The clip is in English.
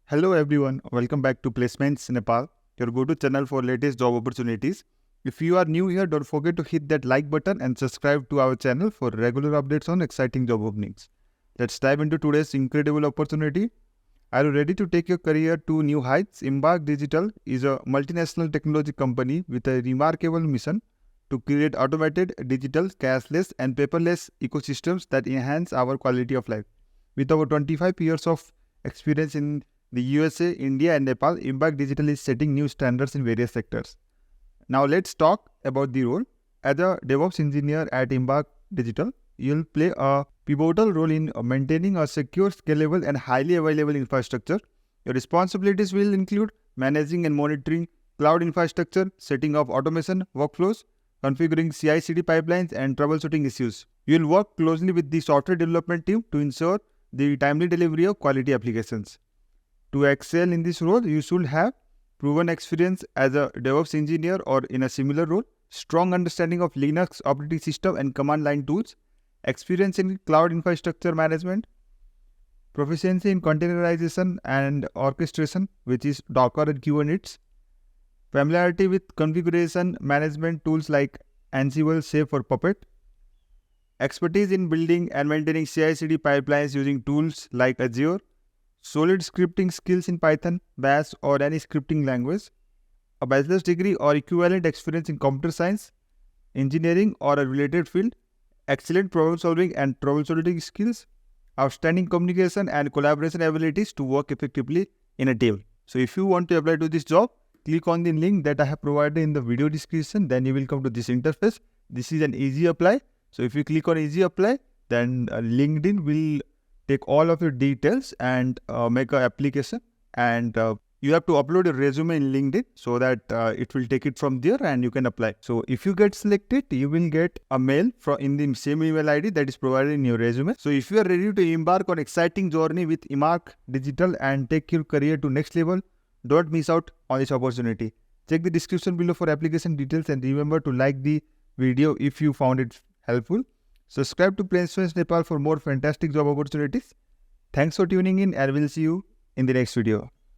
Hello everyone, welcome back to Placements Nepal, your go-to channel for latest job opportunities. If you are new here, don't forget to hit that like button and subscribe to our channel for regular updates on exciting job openings. Let's dive into today's incredible opportunity. Are you ready to take your career to new heights? Imark Digital is a multinational technology company with a remarkable mission to create automated, digital, cashless and paperless ecosystems that enhance our quality of life. With over 25 years of experience in the USA, India and Nepal, Impact Digital is setting new standards in various sectors. Now let's talk about the role. As a DevOps engineer at Impact Digital, you'll play a pivotal role in maintaining a secure, scalable and highly available infrastructure. Your responsibilities will include managing and monitoring cloud infrastructure, setting up automation workflows, configuring CI/CD pipelines and troubleshooting issues. You'll work closely with the software development team to ensure the timely delivery of quality applications. To excel in this role, you should have proven experience as a DevOps engineer or in a similar role, strong understanding of Linux operating system and command line tools, experience in cloud infrastructure management, proficiency in containerization and orchestration, which is Docker and Kubernetes, familiarity with configuration management tools like Ansible, Safe or Puppet, expertise in building and maintaining CI/CD pipelines using tools like Azure, solid scripting skills in Python, Bash or any scripting language, a bachelor's degree or equivalent experience in computer science, engineering or a related field, excellent problem solving and troubleshooting skills, outstanding communication and collaboration abilities to work effectively in a team. So if you want to apply to this job, click on the link that I have provided in the video description, then you will come to this interface. This is an easy apply. So if you click on easy apply, then LinkedIn will take all of your details and make an application, and you have to upload your resume in LinkedIn so that it will take it from there and you can apply. So if you get selected, you will get a mail from in the same email ID that is provided in your resume. So if you are ready to embark on exciting journey with Imark Digital and take your career to next level, don't miss out on this opportunity. Check the description below for application details and remember to like the video if you found it helpful. Subscribe to Placements Nepal for more fantastic job opportunities. Thanks for tuning in and we'll see you in the next video.